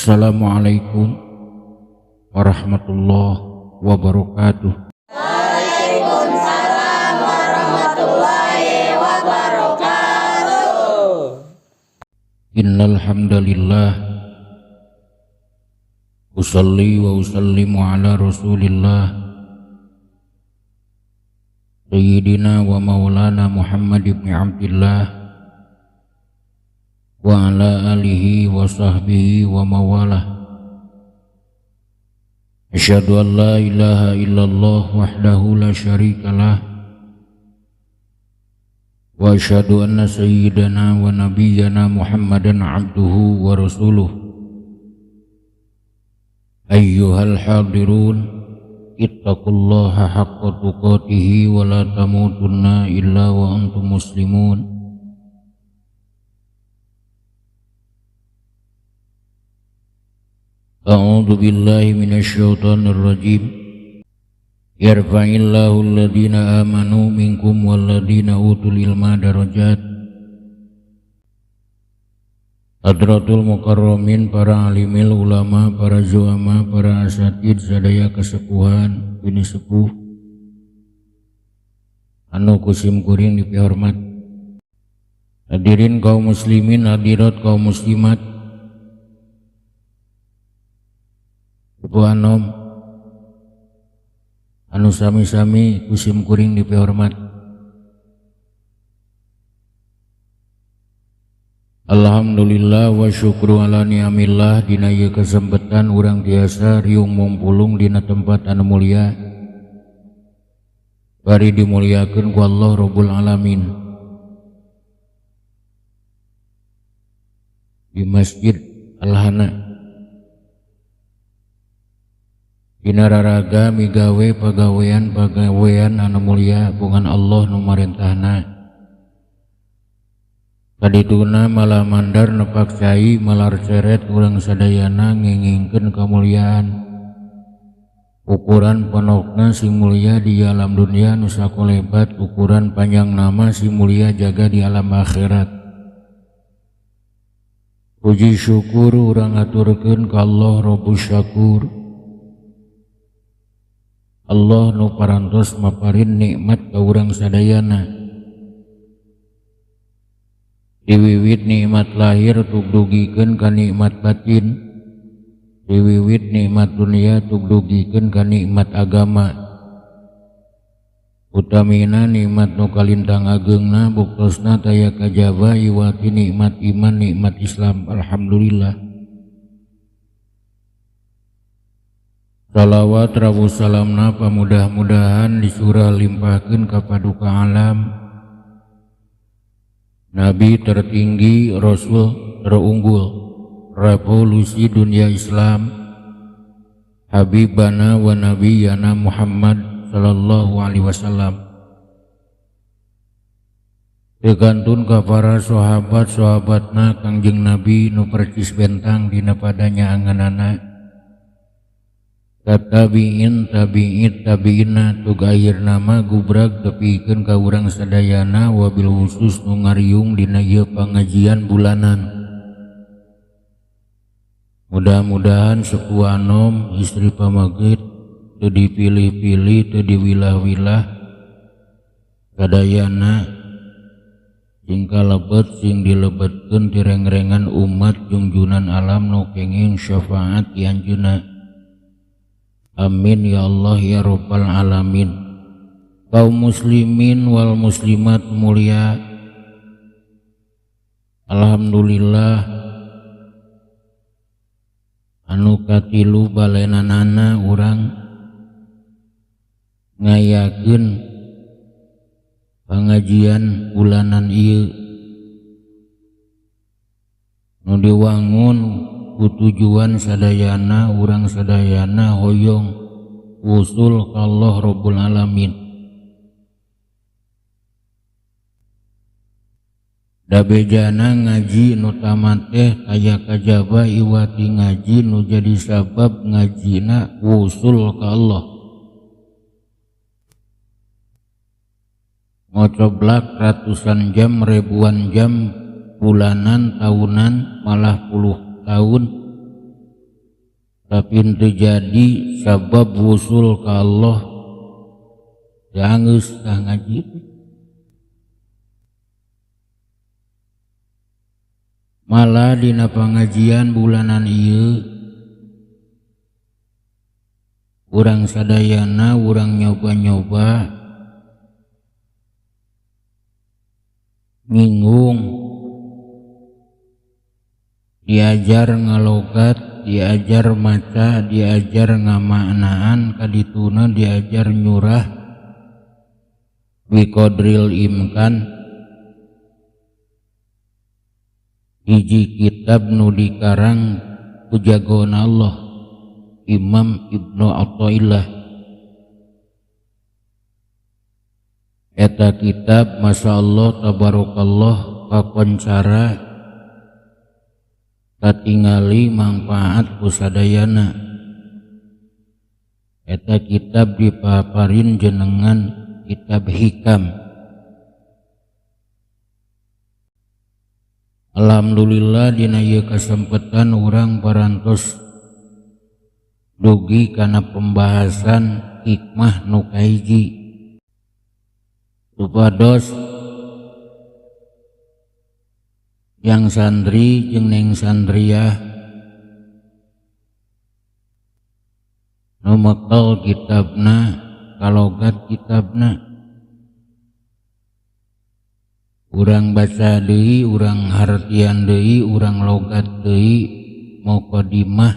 Assalamualaikum warahmatullahi wabarakatuh. Waalaikumsalam warahmatullahi wabarakatuh. Innal hamdalillah usalli wa usallimu ala Rasulillah Sayyidina wa maulana Muhammad ibn Abdillah wa ala alihi wa sahbihi wa mawalah. Asyhadu an la ilaha illallah wahdahu la syarikalah wa asyhadu anna sayyidana wa nabiyyana Muhammadan abduhu wa rasuluh. Ayyuhal hadirun, ittaqullaha haqqa tuqatih wa la tamutunna illa wa antum muslimun. A'udzu billahi minasyaitonir rajim. Yarfa'illahu alladhina amanu minkum walladhina utul ilma darajat. Hadratul mukarramin, para alimil ulama, para zuama, para asatid sadaya kesepuhan bini sepuh anu kusim kuring dipihormat. Hadirin kaum muslimin, hadirat kaum muslimat, sepuh anom anu sami-sami kusim kuring dipihormat. Alhamdulillah wa syukru ala ni'amillah, dina ieu kesempatan urang tiasa riung mumpulung dina tempat anu mulia bari dimuliakeun ku Allah Rabbul Alamin di Masjid Al-Hana dina raraga migawe pagawean anu mulia bungan Allah nu marentahna. Kadituna malah mandar nepak cai malar ceret urang sadayana ngengingkeun kamuliaan ukuran ponokna si mulia di alam dunia nu sakolebat ukuran panjang nama si mulia jaga di alam akhirat. Puji syukur urang aturkeun ka Allah Rabbus Syakur, Allah nu parantos maparin nikmat ka urang sadayana. Diwiwit nikmat lahir tuk dugikeun ka nikmat batin, diwiwit nikmat dunia tuk dugikeun ka nikmat agama. Utamina nikmat nu kalintang ageungna buktosna taya kajaba iwati nikmat iman, nikmat Islam. Alhamdulillah. Salawat rabu salamna pamudah-mudahan disurah limpahkeun ka paduka alam Nabi tertinggi, Rasul terunggul, revolusi dunia Islam, Habibana wa Nabiyana Muhammad sallallahu alaihi wasallam. Tegantun ka para sahabat-sahabatna Kangjeng Nabi nu percis bentang dina padanya anganana, tabi'in tabi'ina tug akhir nama gubrag tepikeun ka urang sadayana wabil khusus nu ngariung dina ieu pangajian bulanan. Mudah-mudahan sepuh anom istri pamagit teu dipilih-pilih teu diwilah-wilah sadayana sing kalebet sing dilebetkeun tireng-rengan umat junjunan alam nu kenging syafaat ti anjeunna. Amin ya Allah ya Rabbal Alamin. Kaum muslimin wal muslimat mulia, alhamdulillah anu katilu balenanana urang ngayakeun pengajian bulanan ieu nu diwangun ku tujuan sadayana urang sadayana hoyong usul ka Allah Rabbul Alamin. Dabejana ngaji nu tamat teh aya kajaba iwati ngaji nu jadi sabab ngajina usul ka Allah. Ngocoblak ratusan jam, ribuan jam, bulanan, tahunan, malah puluh tahun tapi terjadi sabab wusul ka Allah geus tah ngaji. Malah dina pangajian bulanan ieu urang sadayana urang nyoba-nyoba ngingung, diajar ngalogat, diajar maca, diajar ngamaknaan, kadituna diajar nyurah biqadril imkan hiji kitab nu dikarang ku jagoan Allah Imam Ibnu Athaillah. Eta kitab Masya Allah tabarakallah kakoncara katingali manfaat kusadayana. Eta kitab dipaparin jenengan kitab hikam. Alhamdulillah dina ieu kasempatan urang parantos dugi kana pembahasan hikmah nu kahiji supados yang santri jeung neng santria nu mekal kitabna kalogat kitabna urang baca deui, urang hartian deui, urang logat deui muqaddimah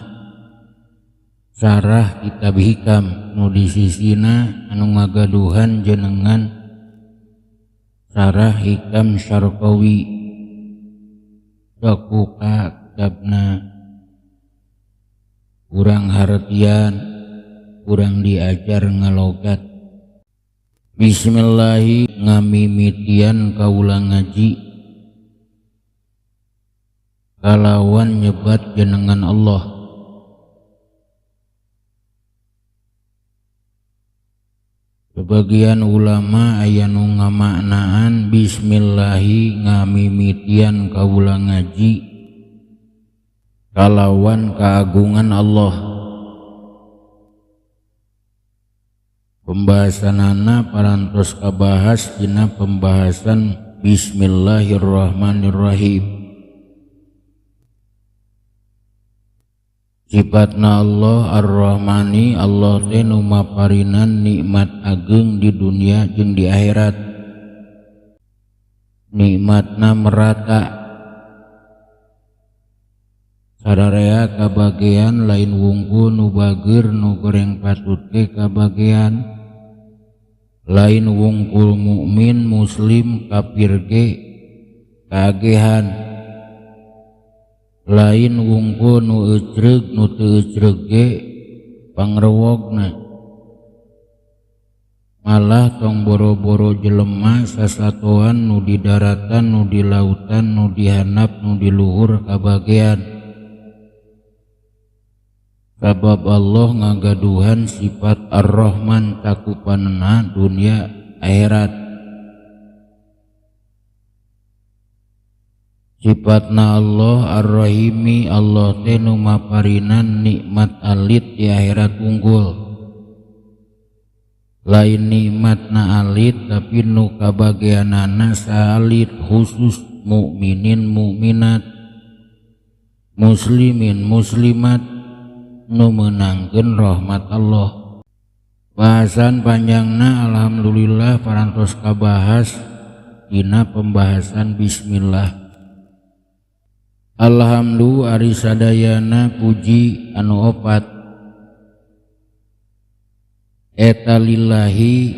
sarah kitab hikam nu di sisina anu ngagaduhan jenengan sarah hikam Syarqawi sakuka kitabna urang hartian, urang diajar ngalogat. Bismillahi ngamimitian kaula ngaji kalawan nyebat jenengan Allah. Sebagian ulama aya nu ngamaknaan bismillahi ngamimitian kaula ngaji kalawan kaagungan Allah. Pembahasanana parantos kabahas dina pembahasan Bismillahirrahmanirrahim. Sifatna Allah Ar-Rahmani, Allah teh nu maparinan nikmat ageung di dunia jeung di akhirat. Nikmatna merata sararea kabagean lain wungkul nu bageur nu goreng patut ke kabagean lain wungkul mukmin muslim kafir ge kagehan lain wungkul nu ecreug nu teu ecreug ge pangrewogna malah tong boro-boro jelema sasatoan nu di daratan nu di lautan nu di handap nu di luhur kabagean. Sabab Allah ngagaduhan sifat Ar-Rahman cakupanna dunia akhirat. Sifatna Allah Ar-Rahimi, Allah teh nu maparinan nikmat alit di akhirat unggul. Lain nikmatna alit tapi nu kabageanana salit khusus mukminin mukminat muslimin muslimat nu menangkeun rahmat Allah. Bahasan panjangna alhamdulillah parantos kabahas dina pembahasan bismillah. Alhamdulillah ari sadayana puji anu opat eta lillahi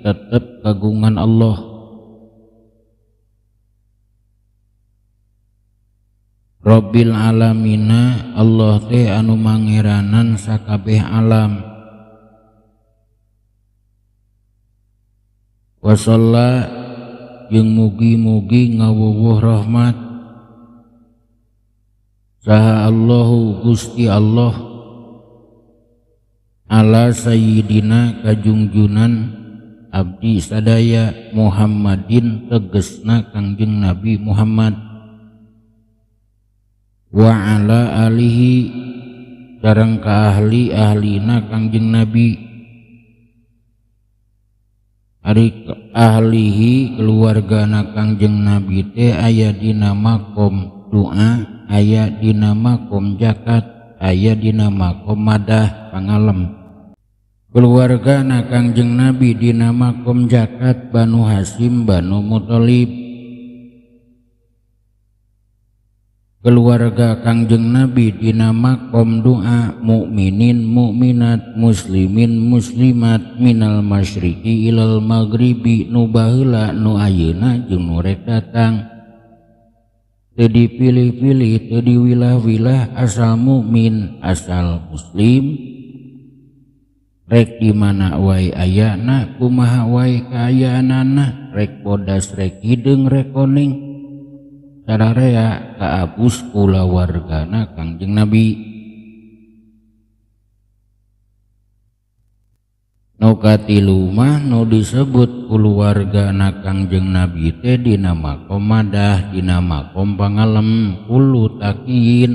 tetep kagungan Allah. Rabbil alamina, Allah teh anu mangeranan sakabeh alam. Wasalla jeung mugi-mugi ngawuwuh rahmat saha Allahu Gusti Allah ala sayyidina kajungjunan abdi sadaya Muhammadin tegesna Kangjeng Nabi Muhammad wa ala alihi sareng ka ahli-ahlina Kangjeng Nabi. Ari ahlihi keluargana Kangjeng Nabi teh aya dina makom doa, aya dina makom zakat, aya dina makom madah pangalem. Keluargana Kangjeng Nabi dina makom zakat Banu Hasyim Banu Muthalib. Keluarga Kangjeng Nabi dina makom doa mukminin mukminat muslimin muslimat minal masyriqi ilal maghribi nu baheula nu ayeuna jeung nu rek datang. Teu dipilih-pilih, teu diwilah-wilah, asal mukmin, asal muslim. Rek di mana wae ayana, kumaha wae kaayaanana, rek bodas, rek hideung, rek koning, sararea kaabus kulawargana Kangjeng Nabi. Nu katilu mah nu disebut kulawargana Kangjeng Nabi teh dina makom madah, dina makom pangalem, kulu taqiyin,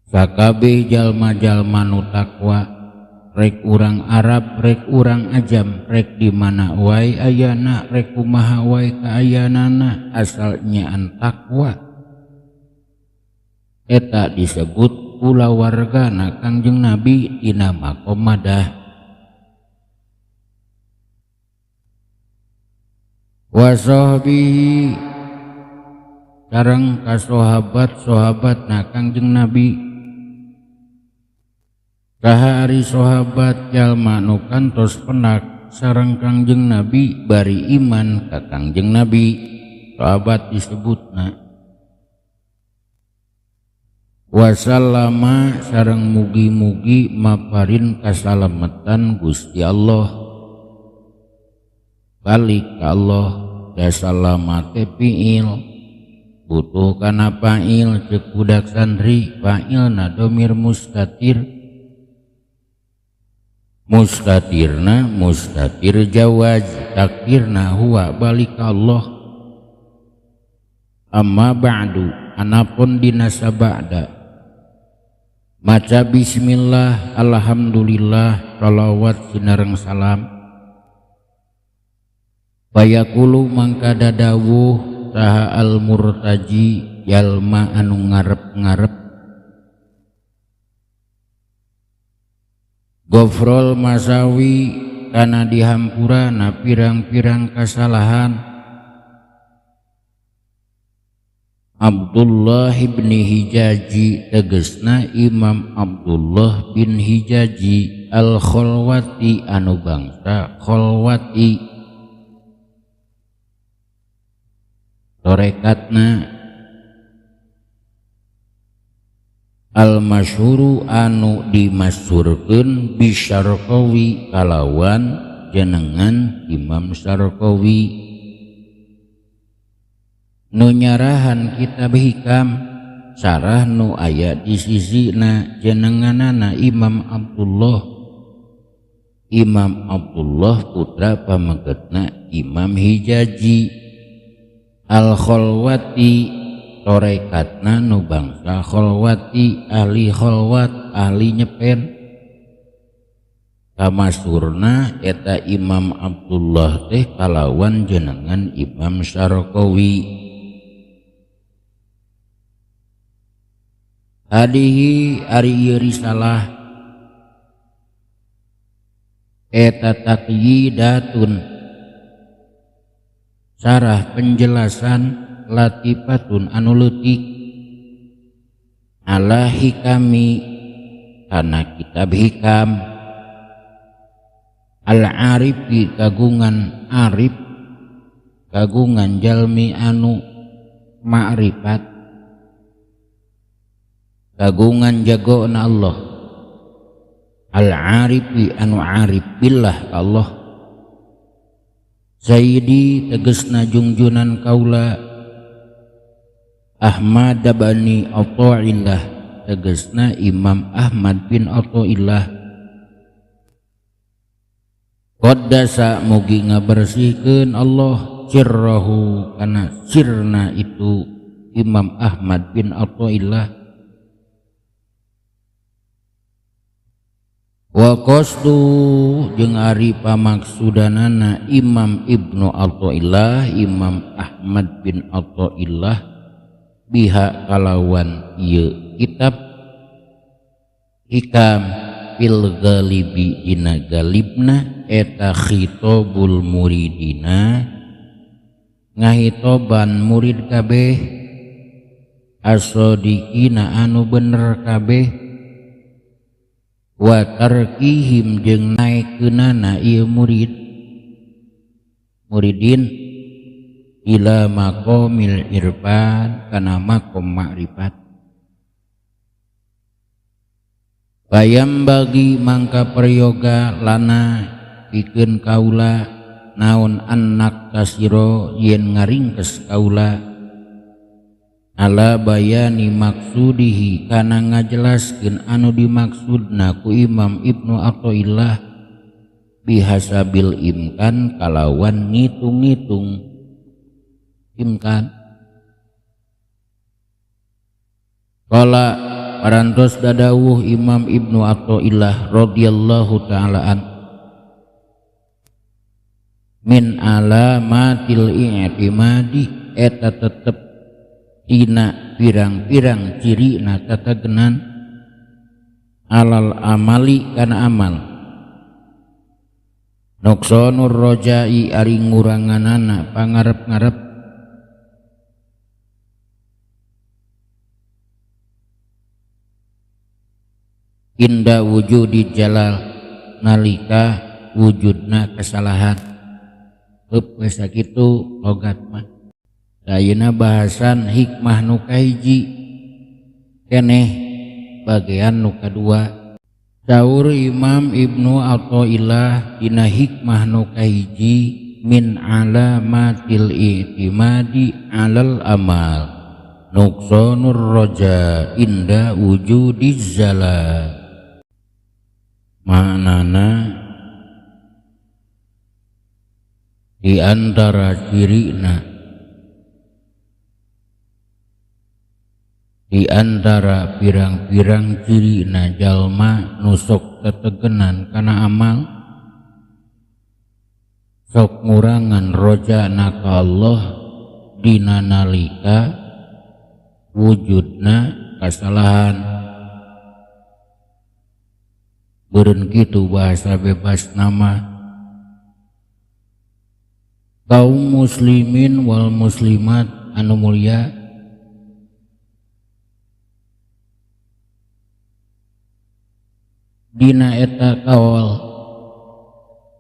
sakabeh jalma-jalma nu takwa. Rek urang Arab, rek urang Ajam, rek di mana wae ayana, rek kumaha wae kaayanana, asal nyaan takwa. Eta disebut kulawargana Kangjeng Nabi dina makom madah. Wa sahbihi sareng ka sahabat-sahabatna Kangjeng Nabi. Saha ari sahabat jalma nu kantos penak sareng Kangjeng Nabi bari iman ka Kangjeng Nabi, sahabat disebutna. Wasallama sareng mugi-mugi maparin kasalametan Gusti Allah. Balik ka Allah, dasalama teh fiil, butuh kana fa'il ceuk budak santri, fa'ilna domir mustatir. Mustatirna mustatir jawaz, takdirna huwa balik Allah. Amma ba'du, anapun dinasa ba'da, maca bismillah, alhamdulillah, shalawat sinareng salam. Bayakulu mangka dadawuh saha al murtaji jalma anu ngarep-ngarep. Gofrol masawi kana dihampurana pirang-pirang kasalahan. Abdullah bin Hijaji tegesna Imam Abdullah bin Hijaji al-Kholwati anu bangsa Kholwati. Torekatna al-masyhuru anu dimasyhurkeun bisyarqawi kalawan jenengan Imam Syarqawi. Nu nyarahan kitab hikam sarah nu aya di sisina jenenganana Imam Abdullah. Imam Abdullah putra pamenggetna Imam Hijaji al-Kholwati. Torekatna nu bangsa Kholwati, ahli kholwat, ahli nyepen. Kamasurna eta Imam Abdullah teh kalawan jenengan Imam Syarqawi. Hadihi ari ieu risalah eta taqyidatun sarah penjelasan latifatun anu leutik ala hikami kana kitab hikam al-arifi kagungan arif kagungan jalmi anu ma'rifat kagungan jagoana Allah al-arifi anu arif billah Allah. Sayyidi tegesna jungjunan kaula Ahmad bani Athaillah tegesna Imam Ahmad bin Athaillah. Qaddasa mugi ngabersihkeun Allah sirrahu kana sirna itu Imam Ahmad bin Athaillah. wa qasdu jeung ari pamaksudanana Imam Ibnu Athaillah Imam Ahmad bin Athaillah biha kalawan ieu kitab hikam fil ghalibi dina galibna eta khitabul muridina ngahitoban murid kabeh as-sadiqina anu bener kabeh wa tarkihim jeung naikeunana ieu muridin ila maqamil irfan kana maqam ma'rifat bayam bagi mangka prayoga lana pikeun kaula naon anak tasiro yen ngaringkes kaula ala bayani maksudihi kana ngajelaskeun anu dimaksudna ku Imam Ibnu Athaillah bihasabil imkan kalawan ngitung-ngitung imkan qala parantos dadawuh Imam Ibnu Athaillah radhiyallahu taala an min alamatil i'timadi eta tetep tina pirang-pirang ciri na tatagenan alal amali kana amal nuqsanur rojai ari nguranganana pangarep-ngarep inda wujudi jalal nalika wujudna kesalahan wes sakitu logat mah ayeuna bahasan hikmah nu kahiji keneh bagian nu kadua saur Imam Ibnu Athaillah dina hikmah nu kahiji min alamatil i'timadi alal amal nuqsanur raja inda wujudiz zalal maknana di antara cirina di antara pirang-pirang ciri na jalma nusok tetegenan kana amal sok ngurangan roja naka Allah dina nalika wujudna kasalahan beureun kitu bahasa bebas nama kaum muslimin wal muslimat anu mulia dina eta kawal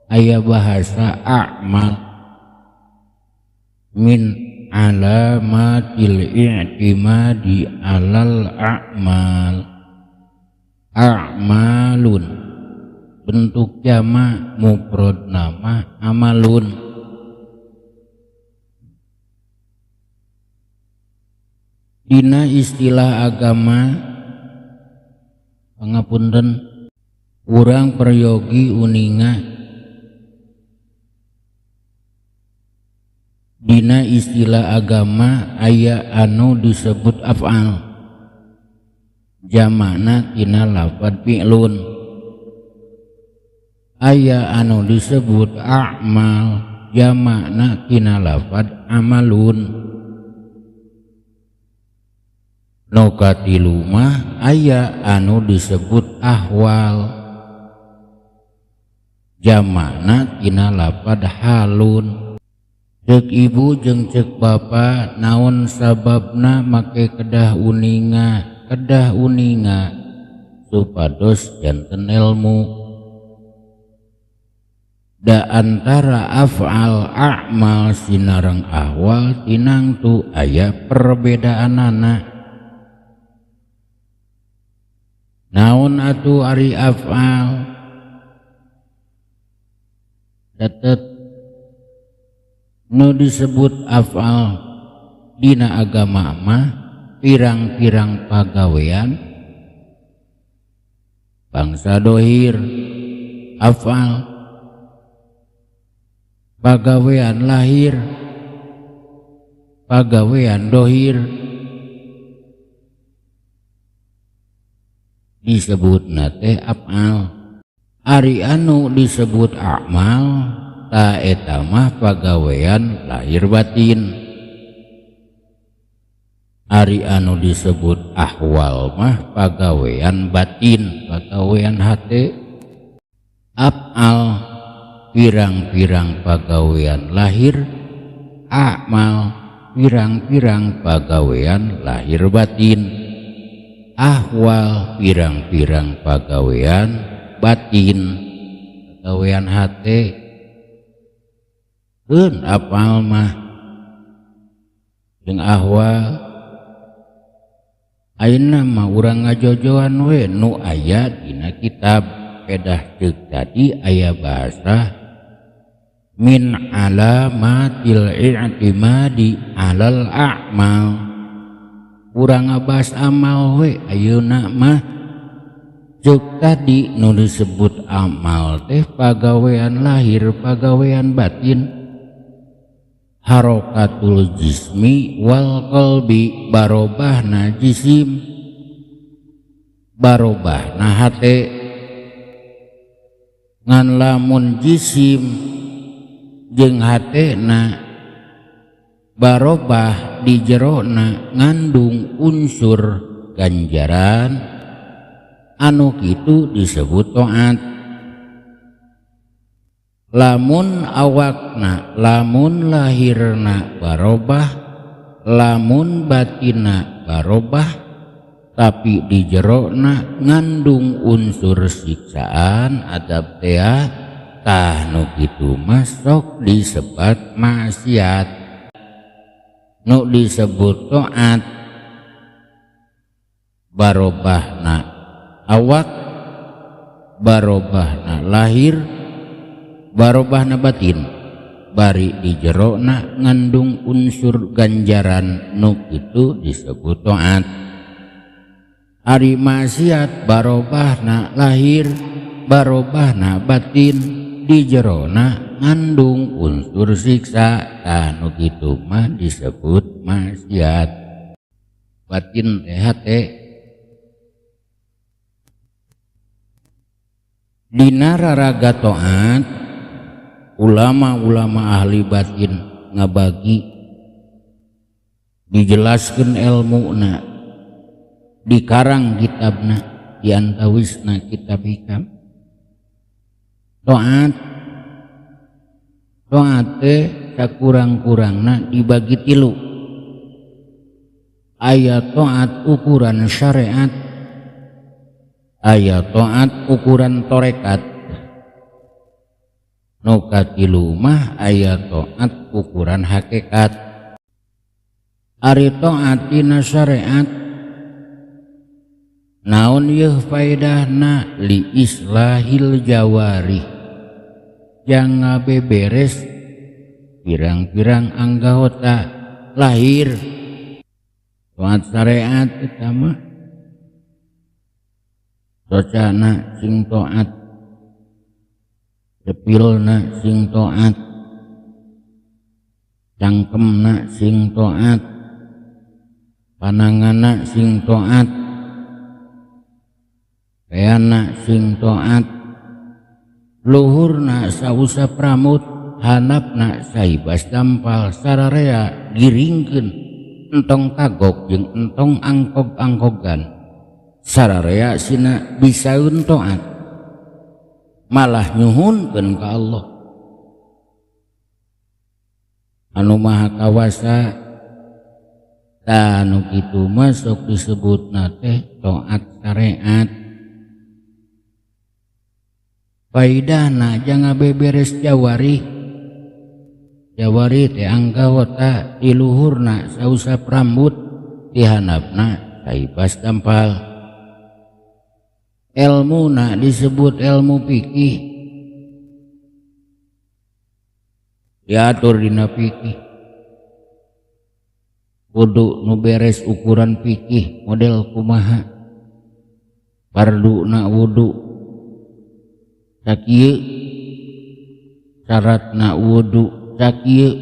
aya bahasa a'mal min alamatil i'timadi alal a'mal a'malun bentuk jama mufrad nama amalun dina istilah agama pangapunten urang peryogi uninga dina istilah agama aya anu disebut af'al jamakna tina lafad fi'lun aya anu disebut a'mal jamakna tina lafad amalun nokatilu mah aya anu disebut ahwal jamakna tina lafad halun cek ibu jeung cek bapa naon sababna make kedah uninga supados janten ilmu da antara af'al a'mal sinareng ahwal tinangtu aya perbedaanana naon atuh ari af'al datet nu disebut af'al dina agama mah pirang-pirang pagawean bangsa dohir af'al pagawean lahir pagawean dohir disebut nate af'al Ari anu disebut amal ta eta mah pagawean lahir batin. Ari anu disebut ahwal mah pagawean batin, pagawean hate. Af'al pirang-pirang pagawean lahir, amal pirang-pirang pagawean lahir batin, ahwal pirang-pirang pagawean batin, pagawean hate. Keun apal mah jeung ahwal ayeuna mah urang ngajojoan we nu aya dina kitab. Kedah ceuk tadi aya bahasa min alamatil i'timadi alal a'mal. Urang ngabahas amal we ayeuna mah ceuk tadi nu disebut amal teh pagawean lahir pagawean batin. Harokatul jismi wal qalbi barobahna jisim barobahna hate. Ngan lamun jisim jeung hatena barobah di jerona ngandung unsur ganjaran anu kitu disebut taat. Lamun awakna lamun lahirna barobah lamun batina barobah tapi di jerona ngandung unsur siksaan adab tea tah nu kitu masuk disebat maksiat. Nu disebut taat barobahna awak barobahna lahir barobahna batin bari di jerona ngandung unsur ganjaran nu kitu disebut taat. Ari maksiat barobahna lahir barobahna batin di jerona ngandung unsur siksa tah nu kitu mah disebut maksiat. Batin teh hate. Dina raraga taat ulama-ulama ahli batin ngabagi dijelaskeun ilmuna dikarang kitabna diantawisna kitab hikam. Taat teh sakurang-kurangna dibagi tilu. Aya taat ukuran syariat, aya taat ukuran torekat, nu katilu mah aya taat ukuran hakikat. Ari taat dina syariat naon yeuh faedahna li islahil jawari jang ngabeberes pirang-pirang anggota lahir. Taat syariat eta mah socana sing taat, depilna sing taat, cangkemna sing taat, pananganna sing taat, peana sing taat, luhurna sausa pramut, hanapna saibas dampal, sararea giringkeun entong kagok jeung entong angkog-angkogan, sararea sina bisaeun taat, malah nyuhunkeun ka Allah anu maha kawasa. Tah nu kitu masuk disebutna teh taat syariat. Faidahna jangan beberes jawari. Jawari teh anggota di luhurna sausap rambut, di handapna saibas dampal. Ilmuna disebut ilmu fikih, diatur dina fikih. Kudu nu beres ukuran fikih model kumaha, farduna wudu sakieu, syaratna wudu sakieu,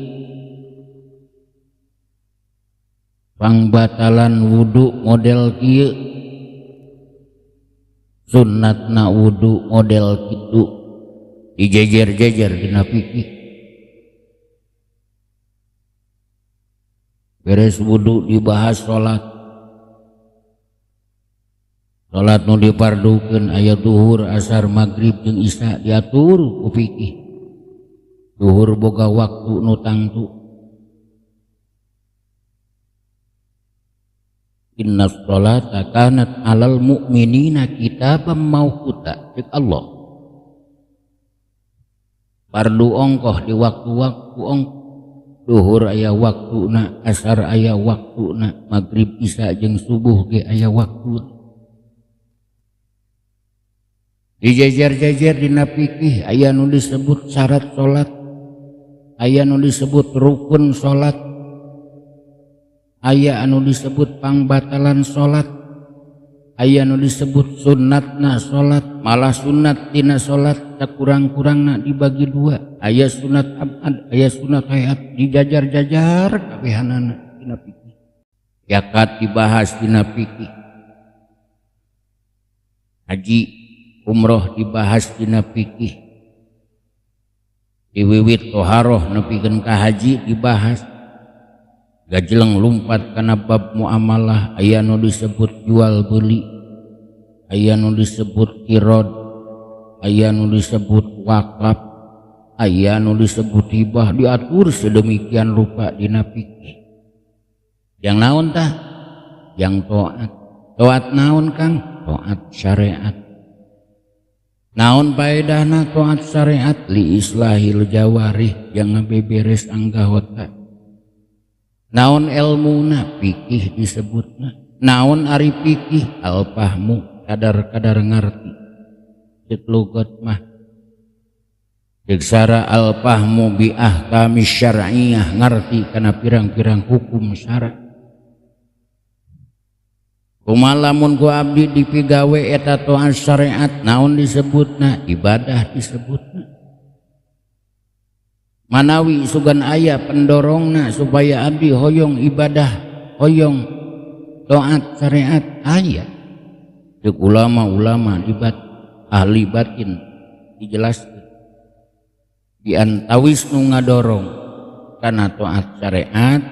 pangbatalan wudu model kieu, sunnatna wudu model kitu dijejer-jejer dina fikih. Beres wudu dibahas salat nu dipardukeun aya zuhur, asar, maghrib jeung isya diatur ku fikih. Zuhur boga waktu nu tangtu. Inna sholata kanat alal mu'minina kitaban mawquta cek Allah. Fardu ongkoh di waktu-waktu ongkoh. Zuhur aya waktuna, asar aya waktuna, maghrib isya jeung subuh ge aya waktu. Dijejer-jejer dina fikih aya nu disebut syarat salat, aya nu disebut rukun salat, aya anu disebut pangbatalan salat, aya nu disebut sunnatna salat, malah sunnat tina salat sakurang-kurangna dibagi dua, aya sunat abad, aya sunat hayat, dijajar-jajar kabehanana dina fikih. Zakat dibahas dina fikih. Haji umroh dibahas dina fikih. Diwiwit toharoh nepikeun ka haji dibahas. Gajeleng lumpat kana bab muamalah, aya nu disebut jual beli, aya nu disebut qirad, aya nu disebut wakaf, aya nu disebut hibah, diatur sedemikian rupa dina fikih. Yang naon tah? Yang taat. Taat naon Kang? Taat syariat. Naon faedahna taat syariat? Li islahil jawarih, yang ngabeberes anggahota. Naon ilmuna? Fikih disebutna. Naon ari fikih? Al-fahmu, kadar-kadar ngarti. Cek lugat mah cek sara al-fahmu bi ahkami syar'iyah, ngarti kana pirang-pirang hukum syara'. Kumaha lamun ku abdi dipigawe eta taat syariat, naon disebutna? Ibadah disebutna. Manawi sugan aya pendorongna supaya abdi hoyong ibadah, hoyong taat syariat aya. Cek ulama-ulama ahli batin dijelaskan di antawis nu ngadorong kana taat syariat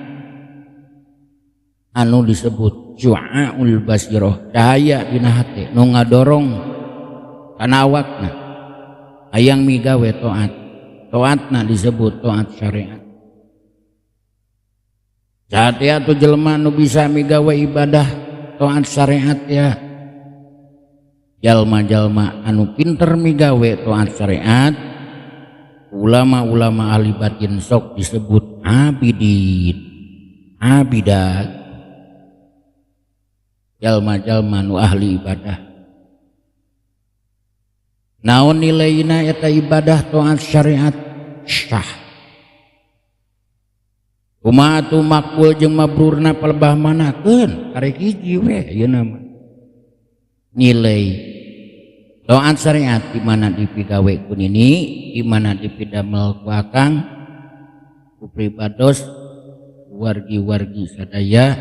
anu disebut syu'aul basirah, cahaya dina hate nu ngadorong kana awakna hayang migawe taatna disebut taat syariat. Satya tu jelema nu bisa migawe ibadah taat syariat ya jalma-jalma anu pinter migawe taat syariat. Ulama-ulama ahli batin sok disebut abidin, abidat, jalma-jalma nu ahli ibadah. Naon nilaina eta ibadah taat syariat? Syah. Kumaha atuh makbul jeung mabrurna palebah manakeun? Karek hiji we ieu nama. Nilai taat syariat di mana dipigawe ku nini, di mana dipidamel ku akang, ku pribados, wargi-wargi sadaya,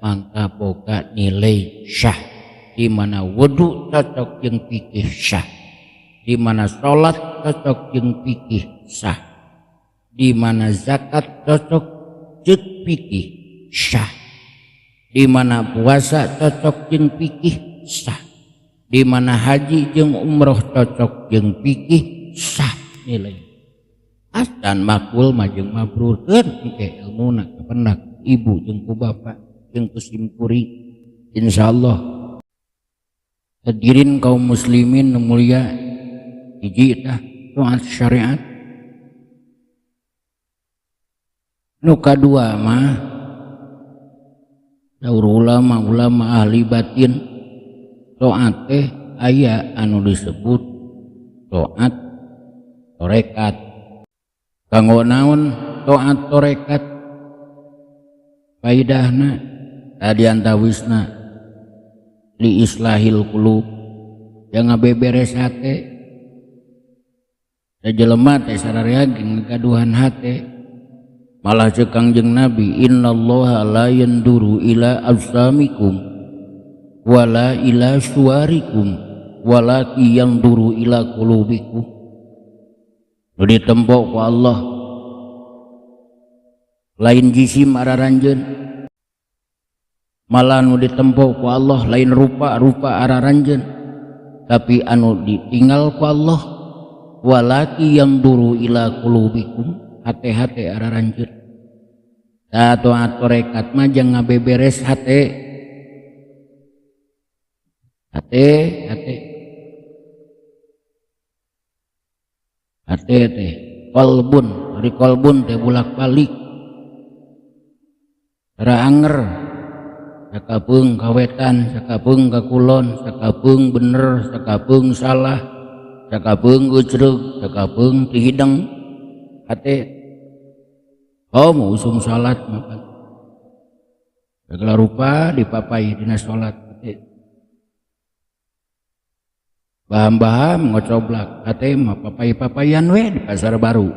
mangka boga nilai syah. Di mana wudu cocok jeung fikih syah, di mana salat cocok jeung fikih syah, di mana zakat cocok jeung fikih syah, di mana puasa cocok jeung fikih syah, di mana haji jeung umroh cocok jeung fikih syah nilai. Astan makbul mah jeung mabrurkeun engke ilmuna kapendak ibu jeung ku bapa jeung ku simkuri insyaallah. Hadirin kaum muslimin nu mulia, hiji tah taat syariat. Nu kadua mah daur ulama ahli batin taat teh aya anu disebut taat tarekat. Kanggo naon taat tarekat? Faedahna tadi antawisna li islahil qulub, yang ngabeberes hate. Sajelema teh sararea ngagaduhan hate. Malah ceuk Kangjeng Nabi, innallaha la yanduru ila ajsamikum wala ila suwarikum walaki yanzuru ila qulubikum. Nu ditempo ku Allah lain jisim araranjeun, malah nu ditempo ku Allah lain rupa araranjeun, tapi anu ditinggal ku Allah walaki yanzuru ila qulubikum, hate-hate araranjeun. Tatu atorekat mah jang ngabeberes hate teh kolbun, dari kolbun teh bulak balik teranger sakapeung kawetan, sakapeung kakulon, sakapeung bener, sakapeung salah, sakapeung ucreug, sakapeung tihideng hate. Oh mau usum salat makan segala rupa dipapai dina salat hate. Baham-baham ngocoblak hate mah papai-papayan we di pasar baru.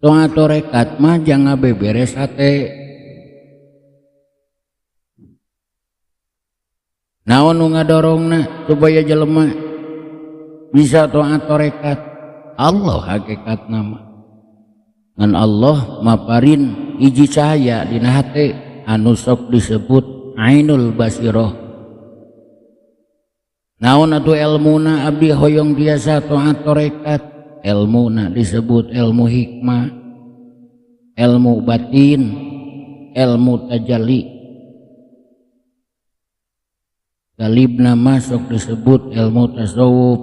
Toa torekat mah jangan beberes hate. Naon nu ngadorongna supaya jelema bisa toa torekat? Allah hakikat nama ngan Allah maparin hiji cahaya dina hate anu sok disebut ainul basirah. Naon atuh elmuna abdi hoyong biasa toat torekat? Elmuna disebut ilmu hikmah, ilmu batin, ilmu tajalli. Galibna masuk disebut ilmu tasawuf.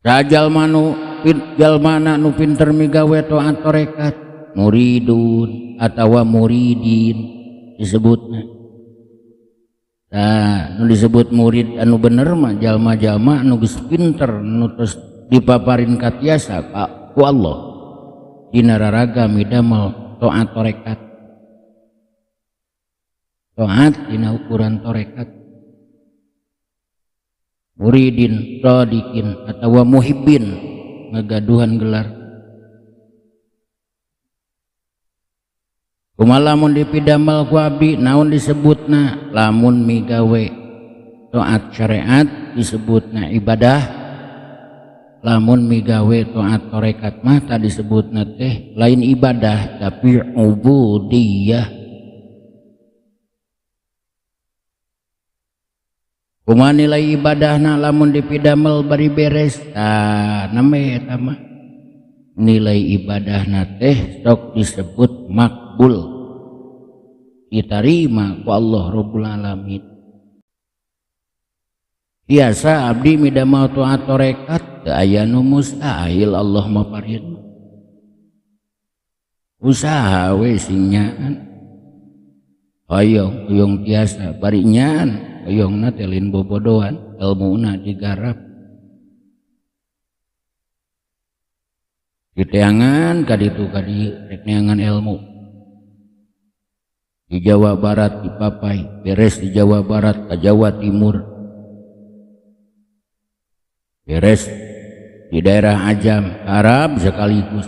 Jalmana nu pinter migawe toat torekat muridun atawa muridin disebutna. Nah, nu disebut murid anu bener mah jalma-jalma anu geus pinter nu tos dipaparin katiasa ku Allah dina raraga midamel toat torekat. Toat dina ukuran torekat. Muridin, radikin, atawa muhibbin ngagaduhan gelar. Kumaha lamun dipidamel ku abdi naon disebutna? Lamun migawe taat syariat disebutna ibadah. Lamun migawe taat tarekat mah tadi disebutna teh lain ibadah tapi ubudiyah. Kumaha nilai ibadahna lamun dipidamel bari beres? Name eta mah nilai ibadahna teh sok disebut makbul, diterima ku Allah Rabbul Alamin. Biasa abdi midamel taat tarekat teu aya nu mustahil Allah maparin. Usaha we sing nyaan. Hoyong tiasa bari nyaan. Hoyongna telin bobodohan, ilmuna digarap. Diteangan kaditu kadieu rek neangan ilmu. Di Jawa Barat dipapai, beres di Jawa Barat ke Jawa Timur. Beres di daerah Ajam, Arab sekaligus.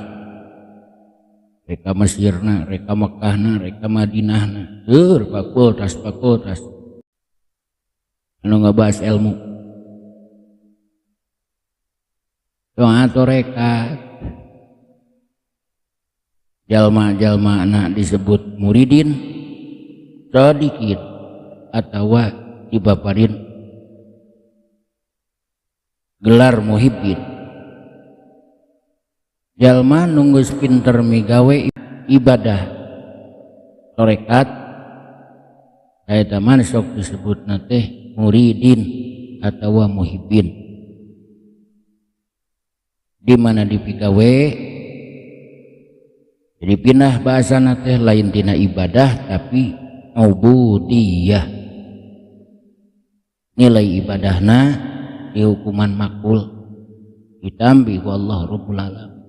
Reka Mesirna, reka Mekahna, reka Madinahna, fakultas. Anu ngebahas ilmu doa torekat. Jalma-jalma anak disebut muridin, radikin, atawa dibaparin gelar muhibbin. Jalma nunggus pinter migawe ibadah torekat eta man sok disebutna teh muridin atawa muhibbin. Di mana dipigawe jadi pindah bahasana teh lain tina ibadah tapi ubudiyah. Nilai ibadahna di hukuman makbul ditambi ku Allah Rabbul Alamin.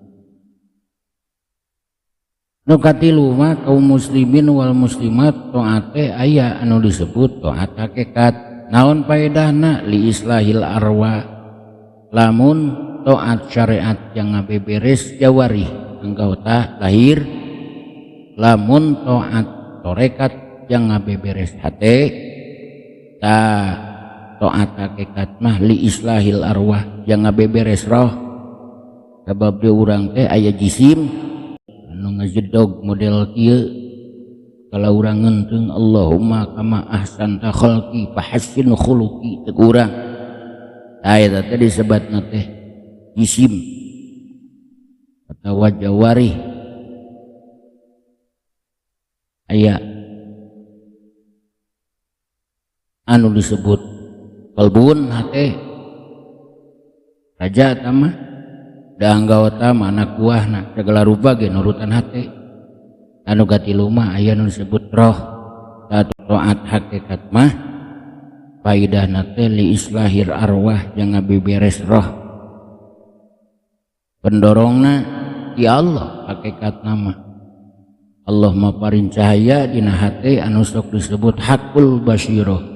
Nu katilu mah kaum muslimin wal muslimat taate aya anu disebut taat hakikat. Naon paedahna? Li islahil arwa. Lamun taat syariat yang ngabeberes jawarih engkau tak lahir lamun taat torekat yang ngabeberes hate ta taat hakikat mah li islahil arwah yang ngabeberes roh. Sabab dia urang teh aya jisim anu ngajedog model kieu kalau urang ngenteung Allahumma kama ahsanta khalqi fahassin khuluqi teu urang aya teh disebutna teh jisim atawa jawarih aya anu disebut kalbun hate raja tama danggawata anak buahna segala rupa ge nurutan hate anu katilu mah aya nu disebut roh. Taat hakikat mah faidahna teh li islahir arwah yang ngabeberes roh. Pendorongna di Allah hakikat nama Allah maparin cahaya dina hate anu sok disebut hakul basyirah.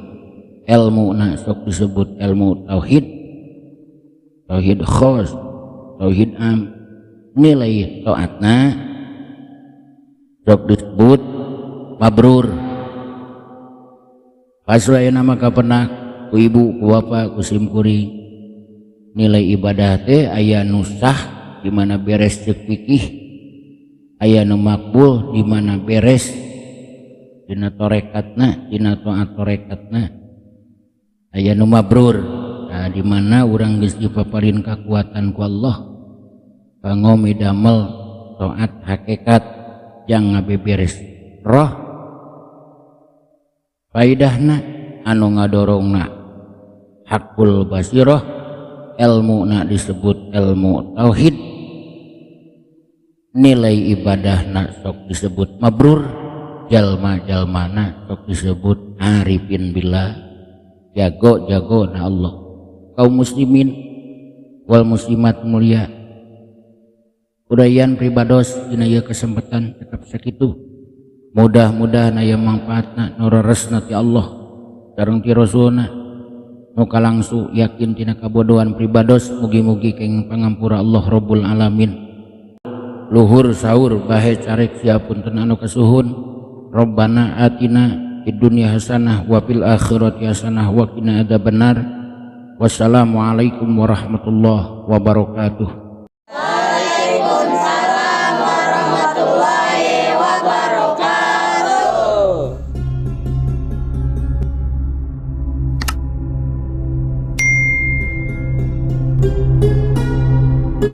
Ilmu na sok disebut ilmu tauhid, tauhid khos, tauhid am. Nilai taatna sok disebut mabrur. Pasrah nama kapenak ku ibu ku bapa ku simkuring. Nilai ibadah teh aya nu sah di mana beres ceuk fikih, aya nu makbul di mana beres dina torekatna, dina taat torekatna. Aya nu mabrur, nah di mana urang geus dipaparin kakuatan ku Allah kanggo midamel taat hakikat yang ngabeberes roh. Faidahna anu ngadorongna hakul basirah, ilmu na disebut ilmu tauhid. Nilai ibadahna sok disebut mabrur, jalma-jalmana sok disebut arifin billah, jago na Allah. Kaum muslimin wal muslimat mulia, udayan pribados dina ieu kesempatan tetap sakitu. Mudah-mudahan aya mangpaatna nu reresna ti Allah sareng ti Rasulna nu kalangsu yakin tina kabodohan pribados. Mugi-mugi keng pangampura Allah Rabbul Alamin. Luhur sahur bahe carek siapunten anu kasuhun. Rabbana atina fid dunya hasanah wa fil akhirati hasanah wa qina adzabannar. Wassalamualaikum warahmatullahi wabarakatuh.